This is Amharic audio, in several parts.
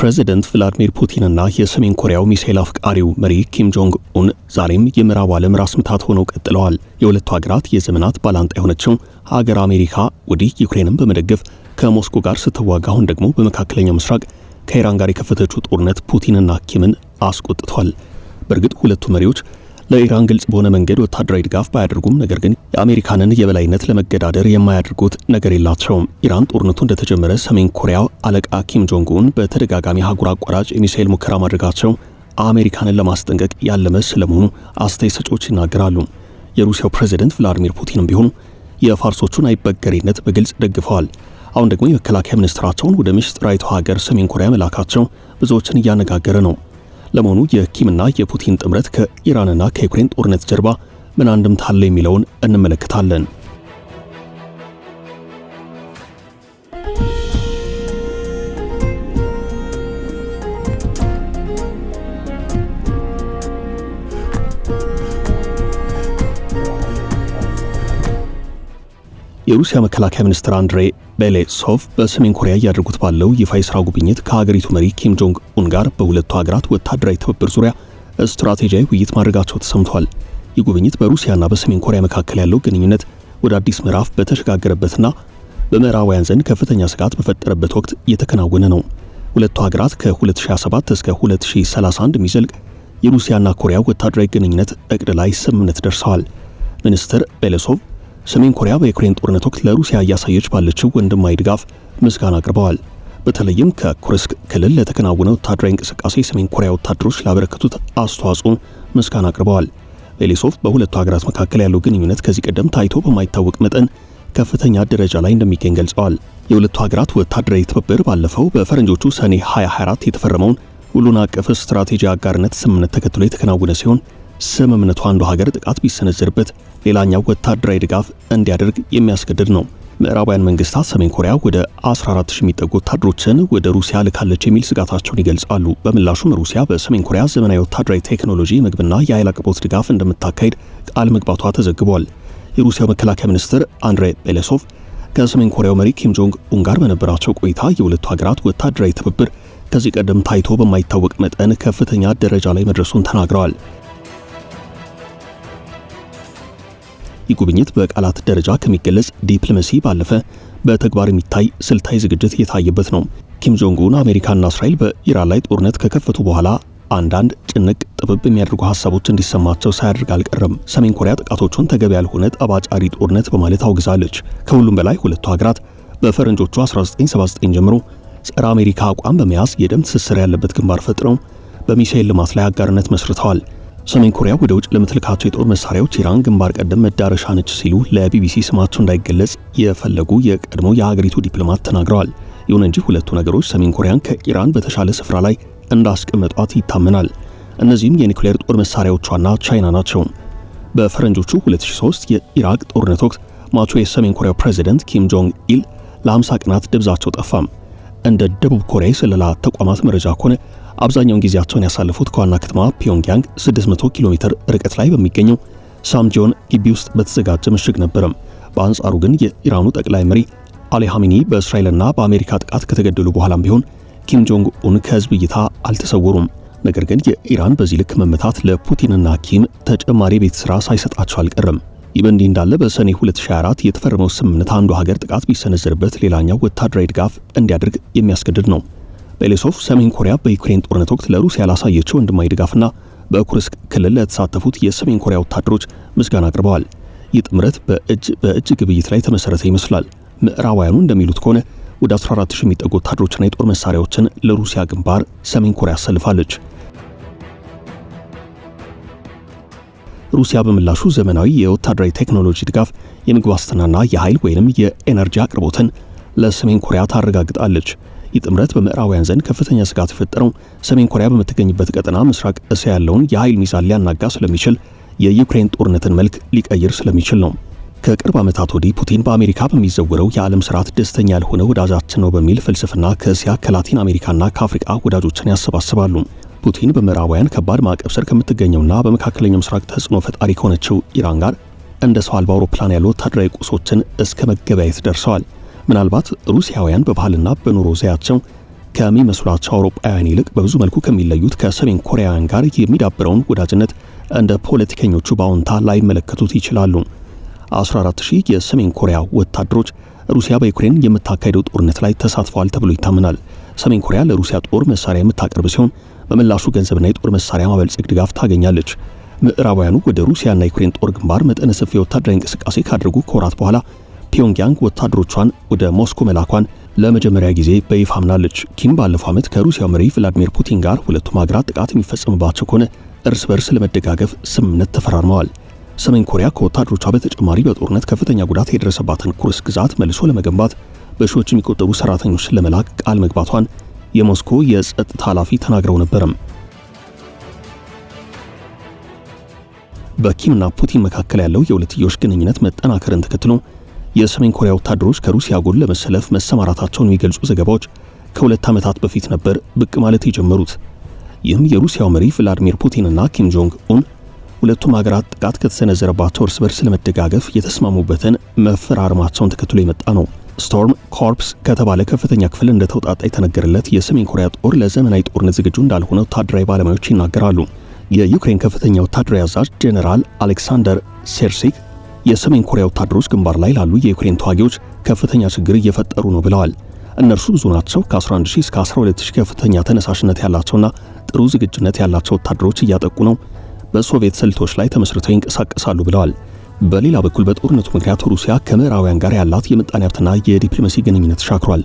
ፕሬዚደንት ቭላዲሚር ፑቲንና የሰሜን ኮሪያው ሚሳኤል አፍቃሪው መሪ ኪም ጆንግ ኡን ዛሬም የምዕራብ ዓለም ራስ ምታት ሆነው ቀጥለዋል። የሁለቱ ሀገራት የዘመናት ባላንጣ የሆነችው ሀገር አሜሪካ ወዲህ ዩክሬንን በመደገፍ ከሞስኮ ጋር ስትዋጋ፣ አሁን ደግሞ በመካከለኛው ምስራቅ ከኢራን ጋር የከፈተችው ጦርነት ፑቲንና ኪምን አስቆጥቷል። በእርግጥ ሁለቱ መሪዎች ለኢራን ግልጽ በሆነ መንገድ ወታደራዊ ድጋፍ ባያደርጉም ነገር ግን የአሜሪካንን የበላይነት ለመገዳደር የማያደርጉት ነገር የላቸውም። ኢራን ጦርነቱ እንደተጀመረ ሰሜን ኮሪያ አለቃ ኪም ጆንግ ኡን በተደጋጋሚ አህጉር አቋራጭ የሚሳኤል ሙከራ ማድረጋቸው አሜሪካንን ለማስጠንቀቅ ያለመ ስለመሆኑ አስተያየት ሰጪዎች ይናገራሉ። የሩሲያው ፕሬዝዳንት ቭላዲሚር ፑቲንም ቢሆኑ የፋርሶቹን አይበገሬነት በግልጽ ደግፈዋል። አሁን ደግሞ የመከላከያ ሚኒስትራቸውን ወደ ምስጢራዊቷ ሀገር ሰሜን ኮሪያ መላካቸው ብዙዎችን እያነጋገረ ነው። ለመሆኑ የኪምና የፑቲን ጥምረት ከኢራንና ከዩክሬን ጦርነት ጀርባ ምን አንድምታ አለ የሚለውን እንመለከታለን። የሩሲያ መከላከያ ሚኒስትር አንድሬ ቤሌሶቭ በሰሜን ኮሪያ እያደረጉት ባለው ይፋ የሥራ ጉብኝት ከሀገሪቱ መሪ ኪም ጆንግ ኡን ጋር በሁለቱ ሀገራት ወታደራዊ ትብብር ዙሪያ ስትራቴጂያዊ ውይይት ማድረጋቸው ተሰምቷል። ይህ ጉብኝት በሩሲያና በሰሜን ኮሪያ መካከል ያለው ግንኙነት ወደ አዲስ ምዕራፍ በተሸጋገረበትና በምዕራባውያን ዘንድ ከፍተኛ ስጋት በፈጠረበት ወቅት እየተከናወነ ነው። ሁለቱ ሀገራት ከ2027 እስከ 2031 የሚዘልቅ የሩሲያና ኮሪያ ወታደራዊ ግንኙነት እቅድ ላይ ስምምነት ደርሰዋል። ሚኒስትር ቤሌሶቭ ሰሜን ኮሪያ በዩክሬን ጦርነት ወቅት ለሩሲያ እያሳየች ባለችው ወንድማዊ ድጋፍ ምስጋና አቅርበዋል። በተለይም ከኩርስክ ክልል ለተከናወነ ወታደራዊ እንቅስቃሴ የሰሜን ኮሪያ ወታደሮች ላበረከቱት አስተዋጽኦ ምስጋና አቅርበዋል። ቤሌሶቭ በሁለቱ ሀገራት መካከል ያለው ግንኙነት ከዚህ ቀደም ታይቶ በማይታወቅ መጠን ከፍተኛ ደረጃ ላይ እንደሚገኝ ገልጸዋል። የሁለቱ ሀገራት ወታደራዊ ትብብር ባለፈው በፈረንጆቹ ሰኔ 2024 የተፈረመውን ሁሉን አቀፍ ስትራቴጂ አጋርነት ስምምነት ተከትሎ የተከናወነ ሲሆን ስምምነቱ አንዱ ሀገር ጥቃት ቢሰነዘርበት ሌላኛው ወታደራዊ ድጋፍ እንዲያደርግ የሚያስገድድ ነው። ምዕራባውያን መንግስታት ሰሜን ኮሪያ ወደ 14000 የሚጠጉ ወታደሮችን ወደ ሩሲያ ልካለች የሚል ስጋታቸውን ይገልጻሉ። በምላሹም ሩሲያ በሰሜን ኮሪያ ዘመናዊ ወታደራዊ ቴክኖሎጂ፣ ምግብና የኃይል አቅርቦት ድጋፍ እንደምታካሄድ ቃል መግባቷ ተዘግቧል። የሩሲያው መከላከያ ሚኒስትር አንድሬ ቤሌሶቭ ከሰሜን ኮሪያው መሪ ኪም ጆንግ ኡን ጋር በነበራቸው ቆይታ የሁለቱ ሀገራት ወታደራዊ ትብብር ከዚህ ቀደም ታይቶ በማይታወቅ መጠን ከፍተኛ ደረጃ ላይ መድረሱን ተናግረዋል። ይህ ጉብኝት በቃላት ደረጃ ከሚገለጽ ዲፕሎማሲ ባለፈ በተግባር የሚታይ ስልታዊ ዝግጅት የታየበት ነው። ኪም ጆንግ ኡን አሜሪካና እስራኤል በኢራን ላይ ጦርነት ከከፈቱ በኋላ አንዳንድ ጭንቅ ጥብብ የሚያደርጉ ሀሳቦች እንዲሰማቸው ሳያደርግ አልቀረም። ሰሜን ኮሪያ ጥቃቶቹን ተገቢ ያልሆነ ጠባጫሪ ጦርነት በማለት አውግዛለች። ከሁሉም በላይ ሁለቱ ሀገራት በፈረንጆቹ 1979 ጀምሮ ጸረ አሜሪካ አቋም በመያዝ የደም ትስስር ያለበት ግንባር ፈጥረው በሚሳኤል ልማት ላይ አጋርነት መስርተዋል። ሰሜን ኮሪያ ወደ ውጭ ለምትልካቸው የጦር መሳሪያዎች ኢራን ግንባር ቀደም መዳረሻ ነች ሲሉ ለቢቢሲ ስማቸው እንዳይገለጽ የፈለጉ የቀድሞ የሀገሪቱ ዲፕሎማት ተናግረዋል። ይሁን እንጂ ሁለቱ ነገሮች ሰሜን ኮሪያን ከኢራን በተሻለ ስፍራ ላይ እንዳስቀመጧት ይታመናል። እነዚህም የኒውክሌር ጦር መሳሪያዎቿና ቻይና ናቸው። በፈረንጆቹ 2003 የኢራቅ ጦርነት ወቅት ማቹ የሰሜን ኮሪያው ፕሬዝዳንት ኪም ጆንግ ኢል ለ50 ቀናት ደብዛቸው ጠፋም። እንደ ደቡብ ኮሪያ የስለላ ተቋማት መረጃ ከሆነ አብዛኛውን ጊዜያቸውን ያሳለፉት ከዋና ከተማ ፒዮንግያንግ 600 ኪሎ ሜትር ርቀት ላይ በሚገኘው ሳምጂዮን ግቢ ውስጥ በተዘጋጀ ምሽግ ነበረም። በአንጻሩ ግን የኢራኑ ጠቅላይ መሪ አሊ ኻሜኒ በእስራኤልና በአሜሪካ ጥቃት ከተገደሉ በኋላም ቢሆን ኪም ጆንግ ኡን ከህዝብ እይታ አልተሰወሩም። ነገር ግን የኢራን በዚህ ልክ መመታት ለፑቲንና ኪም ተጨማሪ ቤት ስራ ሳይሰጣቸው አልቀረም። ይህ በእንዲህ እንዳለ በሰኔ 2024 የተፈረመው ስምምነት አንዱ ሀገር ጥቃት ቢሰነዘርበት ሌላኛው ወታደራዊ ድጋፍ እንዲያደርግ የሚያስገድድ ነው። ቤሌሶቭ ሰሜን ኮሪያ በዩክሬን ጦርነት ወቅት ለሩሲያ ላሳየችው ወንድማዊ ድጋፍና በኩርስክ ክልል ለተሳተፉት የሰሜን ኮሪያ ወታደሮች ምስጋና አቅርበዋል። ይህ ጥምረት በእጅ ግብይት ላይ ተመሰረተ ይመስላል። ምዕራባውያኑ እንደሚሉት ከሆነ ወደ 14000 የሚጠጉ ወታደሮችና የጦር መሳሪያዎችን ለሩሲያ ግንባር ሰሜን ኮሪያ አሰልፋለች። ሩሲያ በምላሹ ዘመናዊ የወታደራዊ ቴክኖሎጂ ድጋፍ፣ የምግብ ዋስትናና የኃይል ወይንም የኤነርጂ አቅርቦትን ለሰሜን ኮሪያ ታረጋግጣለች። ይህ ጥምረት በምዕራባውያን ዘንድ ከፍተኛ ስጋት የፈጠረው ሰሜን ኮሪያ በምትገኝበት ቀጠና ምስራቅ እስያ ያለውን የኃይል ሚዛን ሊያናጋ ስለሚችል የዩክሬን ጦርነትን መልክ ሊቀይር ስለሚችል ነው። ከቅርብ ዓመታት ወዲህ ፑቲን በአሜሪካ በሚዘወረው የዓለም ስርዓት ደስተኛ ያልሆነ ወዳጃችን ነው በሚል ፍልስፍና ከእስያ ከላቲን አሜሪካና ከአፍሪካ ወዳጆችን ያሰባስባሉ። ፑቲን በምዕራባውያን ከባድ ማዕቀብ ስር ከምትገኘውና በመካከለኛው ምስራቅ ተጽዕኖ ፈጣሪ ከሆነችው ኢራን ጋር እንደ ሰው አልባ አውሮፕላን ያሉ ወታደራዊ ቁሶችን እስከ መገበያየት ደርሰዋል። ምናልባት ሩሲያውያን በባህልና በኑሮ ዘያቸው ከሚመስሏቸው አውሮፓውያን ይልቅ በብዙ መልኩ ከሚለዩት ከሰሜን ኮሪያውያን ጋር የሚዳብረውን ወዳጅነት እንደ ፖለቲከኞቹ በአዎንታ ላይመለከቱት ይችላሉ። 14000 የሰሜን ኮሪያ ወታደሮች ሩሲያ በዩክሬን የምታካሄደው ጦርነት ላይ ተሳትፈዋል ተብሎ ይታመናል። ሰሜን ኮሪያ ለሩሲያ ጦር መሳሪያ የምታቀርብ ሲሆን በምላሹ ገንዘብና የጦር መሳሪያ ማበልጸግ ድጋፍ ታገኛለች። ምዕራባውያኑ ወደ ሩሲያና ዩክሬን ጦር ግንባር መጠነ ሰፊ ወታደራዊ እንቅስቃሴ ካደረጉ ከወራት በኋላ ፒዮንግያንግ ወታደሮቿን ወደ ሞስኮ መላኳን ለመጀመሪያ ጊዜ በይፋ አምናለች። ኪም ባለፈው ዓመት ከሩሲያው መሪ ቭላዲሚር ፑቲን ጋር ሁለቱም ሀገራት ጥቃት የሚፈጸምባቸው ከሆነ እርስ በርስ ለመደጋገፍ ስምምነት ተፈራርመዋል። ሰሜን ኮሪያ ከወታደሮቿ በተጨማሪ በጦርነት ከፍተኛ ጉዳት የደረሰባትን ኩርስክ ግዛት መልሶ ለመገንባት በሺዎች የሚቆጠሩ ሰራተኞችን ለመላክ ቃል መግባቷን የሞስኮ የጸጥታ ኃላፊ ተናግረው ነበርም። በኪምና ፑቲን መካከል ያለው የሁለትዮሽ ግንኙነት መጠናከርን ተከትሎ የሰሜን ኮሪያ ወታደሮች ከሩሲያ ጎን ለመሰለፍ መሰማራታቸውን የሚገልጹ ዘገባዎች ከ2 ዓመታት በፊት ነበር ብቅ ማለት የጀመሩት። ይህም የሩሲያው መሪ ቭላዲሚር ፑቲንና ኪም ጆንግ ኡን ሁለቱም ሀገራት ጥቃት ከተሰነዘረባቸው እርስ በርስ ለመደጋገፍ የተስማሙበትን መፈራረማቸውን ተከትሎ የመጣ ነው። ስቶርም ኮርፕስ ከተባለ ከፍተኛ ክፍል እንደተውጣጣ የተነገረለት የሰሜን ኮሪያ ጦር ለዘመናዊ ጦርነት ዝግጁ እንዳልሆነ ወታደራዊ ባለሙያዎች ይናገራሉ። የዩክሬን ከፍተኛ ወታደራዊ አዛዥ ጄኔራል አሌክሳንደር ሴርሲክ የሰሜን ኮሪያ ወታደሮች ግንባር ላይ ላሉ የዩክሬን ተዋጊዎች ከፍተኛ ችግር እየፈጠሩ ነው ብለዋል። እነርሱ ብዙ ናቸው፣ ከ11000 እስከ 12000 ከፍተኛ ተነሳሽነት ያላቸውና ጥሩ ዝግጁነት ያላቸው ወታደሮች እያጠቁ ነው፣ በሶቪየት ስልቶች ላይ ተመስርተው ይንቀሳቀሳሉ ብለዋል። በሌላ በኩል በጦርነቱ ምክንያት ሩሲያ ከምዕራባውያን ጋር ያላት የምጣኔ ሀብትና የዲፕሎማሲ ግንኙነት ሻክሯል።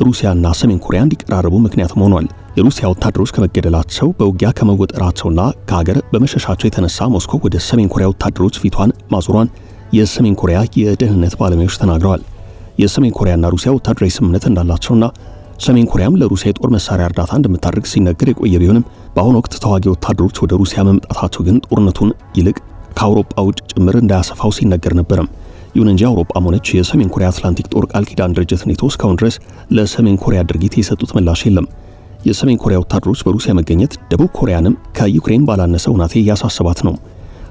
ሩሲያና ሰሜን ኮሪያ እንዲቀራረቡ ምክንያትም ሆኗል። የሩሲያ ወታደሮች ከመገደላቸው በውጊያ ከመወጠራቸውና ከሀገር በመሸሻቸው የተነሳ ሞስኮ ወደ ሰሜን ኮሪያ ወታደሮች ፊቷን ማዞሯን የሰሜን ኮሪያ የደህንነት ባለሙያዎች ተናግረዋል። የሰሜን ኮሪያና ሩሲያ ወታደራዊ ስምምነት እንዳላቸውና ሰሜን ኮሪያም ለሩሲያ የጦር መሳሪያ እርዳታ እንደምታደርግ ሲነገር የቆየ ቢሆንም በአሁኑ ወቅት ተዋጊ ወታደሮች ወደ ሩሲያ መምጣታቸው ግን ጦርነቱን ይልቅ ከአውሮፓ ውጭ ጭምር እንዳያሰፋው ሲነገር ነበረም። ይሁን እንጂ አውሮፓም ሆነች የሰሜን ኮሪያ አትላንቲክ ጦር ቃል ኪዳን ድርጅት ኔቶ እስካሁን ድረስ ለሰሜን ኮሪያ ድርጊት የሰጡት ምላሽ የለም። የሰሜን ኮሪያ ወታደሮች በሩሲያ መገኘት ደቡብ ኮሪያንም ከዩክሬን ባላነሰ ሁናቴ እያሳሰባት ነው።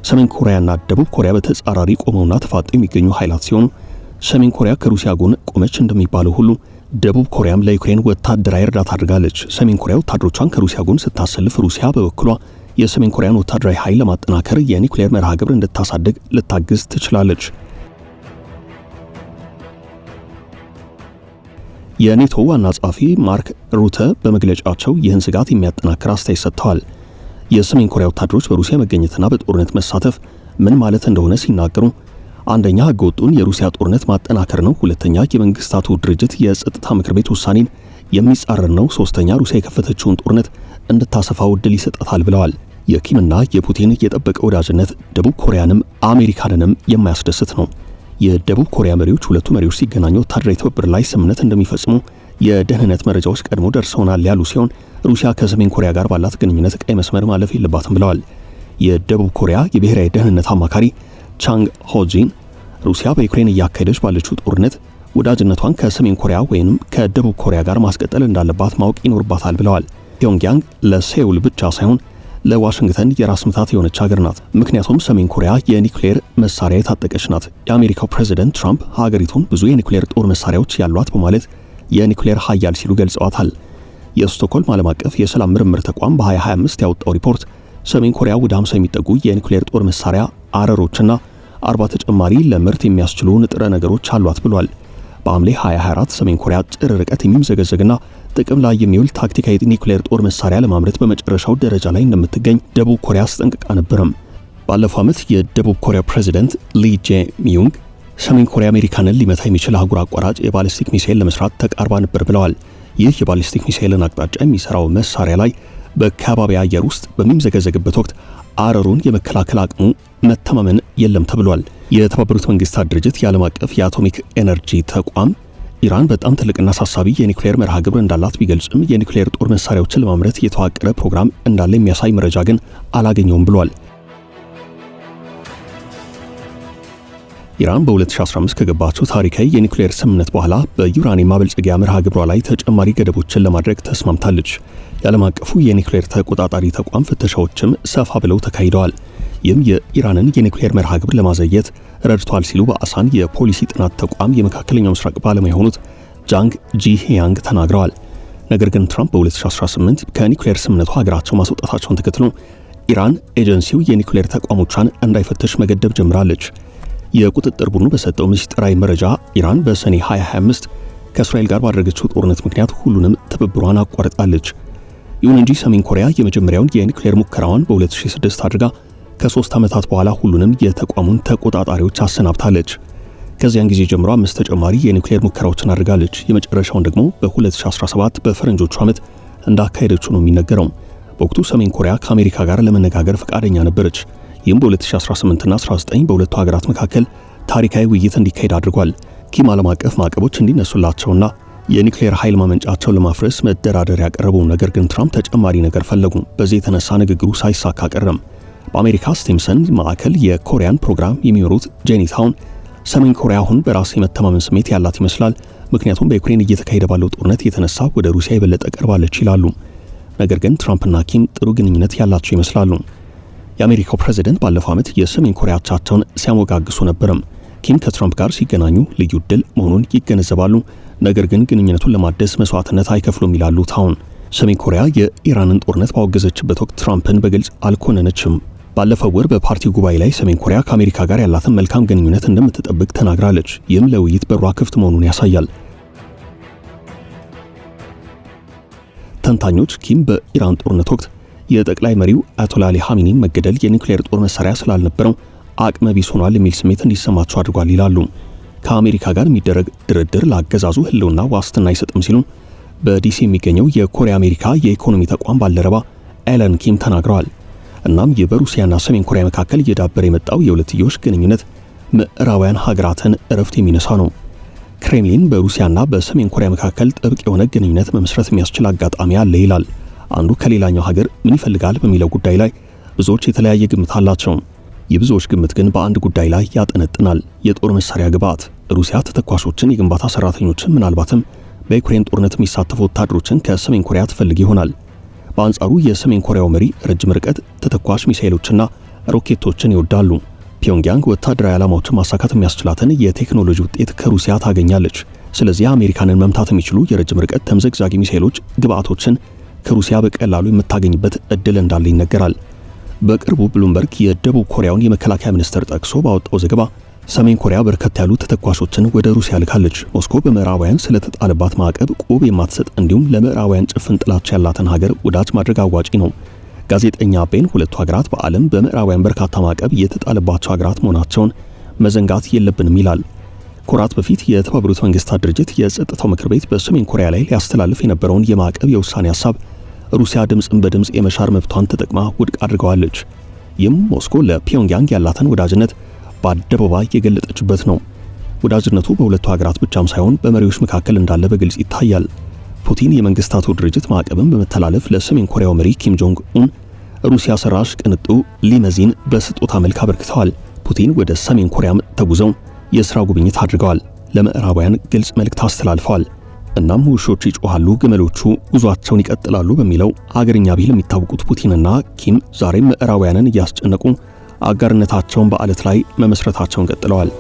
ሰሜን ኮሪያና ደቡብ ኮሪያ በተጻራሪ ቆመውና ተፋጠው የሚገኙ ኃይላት ሲሆኑ ሰሜን ኮሪያ ከሩሲያ ጎን ቆመች እንደሚባለው ሁሉ ደቡብ ኮሪያም ለዩክሬን ወታደራዊ እርዳታ አድርጋለች። ሰሜን ኮሪያ ወታደሮቿን ከሩሲያ ጎን ስታሰልፍ፣ ሩሲያ በበኩሏ የሰሜን ኮሪያን ወታደራዊ ኃይል ለማጠናከር የኒውክሌር መርሃ ግብር እንድታሳድግ ልታግዝ ትችላለች። የኔቶ ዋና ጸሐፊ ማርክ ሩተ በመግለጫቸው ይህን ስጋት የሚያጠናክር አስተያየት ሰጥተዋል። የሰሜን ኮሪያ ወታደሮች በሩሲያ መገኘትና በጦርነት መሳተፍ ምን ማለት እንደሆነ ሲናገሩ አንደኛ ህገወጡን የሩሲያ ጦርነት ማጠናከር ነው፣ ሁለተኛ የመንግስታቱ ድርጅት የጸጥታ ምክር ቤት ውሳኔን የሚጻረር ነው፣ ሶስተኛ ሩሲያ የከፈተችውን ጦርነት እንድታሰፋው ዕድል ይሰጣታል ብለዋል። የኪምና የፑቲን የጠበቀ ወዳጅነት ደቡብ ኮሪያንም አሜሪካንንም የማያስደስት ነው። የደቡብ ኮሪያ መሪዎች ሁለቱ መሪዎች ሲገናኙ ወታደራዊ ትብብር ላይ ስምምነት እንደሚፈጽሙ የደህንነት መረጃዎች ቀድሞ ደርሰውናል ያሉ ሲሆን ሩሲያ ከሰሜን ኮሪያ ጋር ባላት ግንኙነት ቀይ መስመር ማለፍ የለባትም ብለዋል። የደቡብ ኮሪያ የብሔራዊ ደህንነት አማካሪ ቻንግ ሆጂን ሩሲያ በዩክሬን እያካሄደች ባለችው ጦርነት ወዳጅነቷን ከሰሜን ኮሪያ ወይም ከደቡብ ኮሪያ ጋር ማስቀጠል እንዳለባት ማወቅ ይኖርባታል ብለዋል። ፒዮንግያንግ ለሴውል ብቻ ሳይሆን ለዋሽንግተን የራስ ምታት የሆነች ሀገር ናት። ምክንያቱም ሰሜን ኮሪያ የኒውክሌር መሳሪያ የታጠቀች ናት። የአሜሪካው ፕሬዝዳንት ትራምፕ ሀገሪቱን ብዙ የኒውክሌር ጦር መሳሪያዎች ያሏት በማለት የኒውክሌር ኃያል ሲሉ ገልጸዋታል። የስቶክሆልም ዓለም አቀፍ የሰላም ምርምር ተቋም በ2025 ያወጣው ሪፖርት ሰሜን ኮሪያ ወደ 50 የሚጠጉ የኒውክሌር ጦር መሳሪያ አረሮችና 40 ተጨማሪ ለምርት የሚያስችሉ ንጥረ ነገሮች አሏት ብሏል። በሐምሌ 2024 ሰሜን ኮሪያ አጭር ርቀት የሚምዘገዘግና ጥቅም ላይ የሚውል ታክቲካዊ ኒውክሌር ጦር መሳሪያ ለማምረት በመጨረሻው ደረጃ ላይ እንደምትገኝ ደቡብ ኮሪያ አስጠንቅቃ ነበረም። ባለፈው ዓመት የደቡብ ኮሪያ ፕሬዝዳንት ሊ ጄ-ሚዩንግ ሰሜን ኮሪያ አሜሪካንን ሊመታ የሚችል አህጉር አቋራጭ የባሊስቲክ ሚሳኤል ለመስራት ተቃርባ ነበር ብለዋል። ይህ የባሊስቲክ ሚሳኤልን አቅጣጫ የሚሰራው መሳሪያ ላይ በከባቢ አየር ውስጥ በሚምዘገዘግበት ወቅት አረሩን የመከላከል አቅሙ መተማመን የለም ተብሏል። የተባበሩት መንግስታት ድርጅት የዓለም አቀፍ የአቶሚክ ኤነርጂ ተቋም ኢራን በጣም ትልቅና አሳሳቢ የኒውክሌር መርሃ ግብር እንዳላት ቢገልጽም የኒውክሌር ጦር መሳሪያዎችን ለማምረት የተዋቀረ ፕሮግራም እንዳለ የሚያሳይ መረጃ ግን አላገኘውም ብሏል። ኢራን በ2015 ከገባቸው ታሪካዊ የኒውክሌር ስምምነት በኋላ በዩራኒየም ማበልጸጊያ መርሃ ግብሯ ላይ ተጨማሪ ገደቦችን ለማድረግ ተስማምታለች። የዓለም አቀፉ የኒውክሌር ተቆጣጣሪ ተቋም ፍተሻዎችም ሰፋ ብለው ተካሂደዋል። ይህም የኢራንን የኒውክሌር መርሃ ግብር ለማዘግየት ረድቷል ሲሉ በአሳን የፖሊሲ ጥናት ተቋም የመካከለኛው ምስራቅ ባለሙያ የሆኑት ጃንግ ጂሂያንግ ተናግረዋል። ነገር ግን ትራምፕ በ2018 ከኒውክሌር ስምምነቱ ሀገራቸው ማስወጣታቸውን ተከትሎ ኢራን ኤጀንሲው የኒውክሌር ተቋሞቿን እንዳይፈትሽ መገደብ ጀምራለች። የቁጥጥር ቡድኑ በሰጠው ምስጢራዊ መረጃ ኢራን በሰኔ 2025 ከእስራኤል ጋር ባደረገችው ጦርነት ምክንያት ሁሉንም ትብብሯን አቋርጣለች። ይሁን እንጂ ሰሜን ኮሪያ የመጀመሪያውን የኒውክሌር ሙከራዋን በ2006 አድርጋ ከ3 ዓመታት በኋላ ሁሉንም የተቋሙን ተቆጣጣሪዎች አሰናብታለች። ከዚያን ጊዜ ጀምሮ 5 ተጨማሪ የኒውክሌር ሙከራዎችን አድርጋለች። የመጨረሻውን ደግሞ በ2017 በፈረንጆቹ ዓመት እንዳካሄደችው ነው የሚነገረው። በወቅቱ ሰሜን ኮሪያ ከአሜሪካ ጋር ለመነጋገር ፈቃደኛ ነበረች። ይህም በ2018 እና 19 በሁለቱ ሀገራት መካከል ታሪካዊ ውይይት እንዲካሄድ አድርጓል። ኪም ዓለም አቀፍ ማዕቀቦች እንዲነሱላቸውና የኒውክሌር ኃይል ማመንጫቸውን ለማፍረስ መደራደር ያቀረቡ፣ ነገር ግን ትራምፕ ተጨማሪ ነገር ፈለጉ። በዚህ የተነሳ ንግግሩ ሳይሳካ ቀረም። በአሜሪካ ስቲምሰን ማዕከል የኮሪያን ፕሮግራም የሚመሩት ጄኒ ታውን ሰሜን ኮሪያ አሁን በራስ የመተማመን ስሜት ያላት ይመስላል፣ ምክንያቱም በዩክሬን እየተካሄደ ባለው ጦርነት የተነሳ ወደ ሩሲያ የበለጠ ቀርባለች ይላሉ። ነገር ግን ትራምፕና ኪም ጥሩ ግንኙነት ያላቸው ይመስላሉ። የአሜሪካው ፕሬዝዳንት ባለፈው ዓመት የሰሜን ኮሪያ አቻቸውን ሲያሞጋግሱ ነበርም። ኪም ከትራምፕ ጋር ሲገናኙ ልዩ ዕድል መሆኑን ይገነዘባሉ፣ ነገር ግን ግንኙነቱን ለማደስ መስዋዕትነት አይከፍሉም ይላሉ ታውን። ሰሜን ኮሪያ የኢራንን ጦርነት ባወገዘችበት ወቅት ትራምፕን በግልጽ አልኮነነችም። ባለፈው ወር በፓርቲው ጉባኤ ላይ ሰሜን ኮሪያ ከአሜሪካ ጋር ያላትን መልካም ግንኙነት እንደምትጠብቅ ተናግራለች። ይህም ለውይይት በሯ ክፍት መሆኑን ያሳያል። ተንታኞች ኪም በኢራን ጦርነት ወቅት የጠቅላይ መሪው አያቶላ አሊ ኻሜኒን መገደል የኒውክሌር ጦር መሳሪያ ስላልነበረው አቅመ ቢስ ሆኗል የሚል ስሜት እንዲሰማቸው አድርጓል ይላሉ። ከአሜሪካ ጋር የሚደረግ ድርድር ለአገዛዙ ህልውና ዋስትና አይሰጥም ሲሉ በዲሲ የሚገኘው የኮሪያ አሜሪካ የኢኮኖሚ ተቋም ባልደረባ ኤለን ኪም ተናግረዋል። እናም በሩሲያና ሰሜን ኮሪያ መካከል እየዳበረ የመጣው የሁለትዮሽ ግንኙነት ምዕራባውያን ሀገራትን እረፍት የሚነሳ ነው። ክሬምሊን በሩሲያና በሰሜን ኮሪያ መካከል ጥብቅ የሆነ ግንኙነት መመስረት የሚያስችል አጋጣሚ አለ ይላል። አንዱ ከሌላኛው ሀገር ምን ይፈልጋል በሚለው ጉዳይ ላይ ብዙዎች የተለያየ ግምት አላቸው። የብዙዎች ግምት ግን በአንድ ጉዳይ ላይ ያጠነጥናል፣ የጦር መሳሪያ ግብዓት። ሩሲያ ተተኳሾችን፣ የግንባታ ሰራተኞችን፣ ምናልባትም በዩክሬን ጦርነት የሚሳተፉ ወታደሮችን ከሰሜን ኮሪያ ትፈልግ ይሆናል። በአንጻሩ የሰሜን ኮሪያው መሪ ረጅም ርቀት ተተኳሽ ሚሳኤሎችና ሮኬቶችን ይወዳሉ። ፒዮንግያንግ ወታደራዊ ዓላማዎችን ማሳካት የሚያስችላትን የቴክኖሎጂ ውጤት ከሩሲያ ታገኛለች። ስለዚህ አሜሪካንን መምታት የሚችሉ የረጅም ርቀት ተምዘግዛጊ ሚሳኤሎች ግብዓቶችን ከሩሲያ በቀላሉ የምታገኝበት እድል እንዳለ ይነገራል። በቅርቡ ብሉምበርግ የደቡብ ኮሪያውን የመከላከያ ሚኒስትር ጠቅሶ ባወጣው ዘገባ ሰሜን ኮሪያ በርከት ያሉ ተተኳሾችን ወደ ሩሲያ ልካለች። ሞስኮ በምዕራባውያን ስለተጣለባት ማዕቀብ ቁብ የማትሰጥ እንዲሁም ለምዕራባውያን ጭፍን ጥላቻ ያላትን ሀገር ወዳጅ ማድረግ አዋጪ ነው። ጋዜጠኛ ቤን ሁለቱ ሀገራት በዓለም በምዕራባውያን በርካታ ማዕቀብ የተጣለባቸው ሀገራት መሆናቸውን መዘንጋት የለብንም ይላል። ከወራት በፊት የተባበሩት መንግስታት ድርጅት የጸጥታው ምክር ቤት በሰሜን ኮሪያ ላይ ሊያስተላልፍ የነበረውን የማዕቀብ የውሳኔ ሀሳብ ሩሲያ ድምፅን በድምፅ የመሻር መብቷን ተጠቅማ ውድቅ አድርገዋለች። ይህም ሞስኮ ለፒዮንግያንግ ያላትን ወዳጅነት በአደባባይ የገለጠችበት ነው። ወዳጅነቱ በሁለቱ ሀገራት ብቻም ሳይሆን በመሪዎች መካከል እንዳለ በግልጽ ይታያል። ፑቲን የመንግስታቱ ድርጅት ማዕቀብን በመተላለፍ ለሰሜን ኮሪያው መሪ ኪም ጆንግ ኡን ሩሲያ ሰራሽ ቅንጡ ሊመዚን በስጦታ መልክ አበርክተዋል። ፑቲን ወደ ሰሜን ኮሪያም ተጉዘው የሥራ ጉብኝት አድርገዋል። ለምዕራባውያን ግልጽ መልእክት አስተላልፈዋል። እናም ውሾች ይጮሃሉ፣ ግመሎቹ ጉዟቸውን ይቀጥላሉ በሚለው አገርኛ ብሂል የሚታወቁት ፑቲንና ኪም ዛሬም ምዕራባውያንን እያስጨነቁ አጋርነታቸውን በአለት ላይ መመስረታቸውን ቀጥለዋል።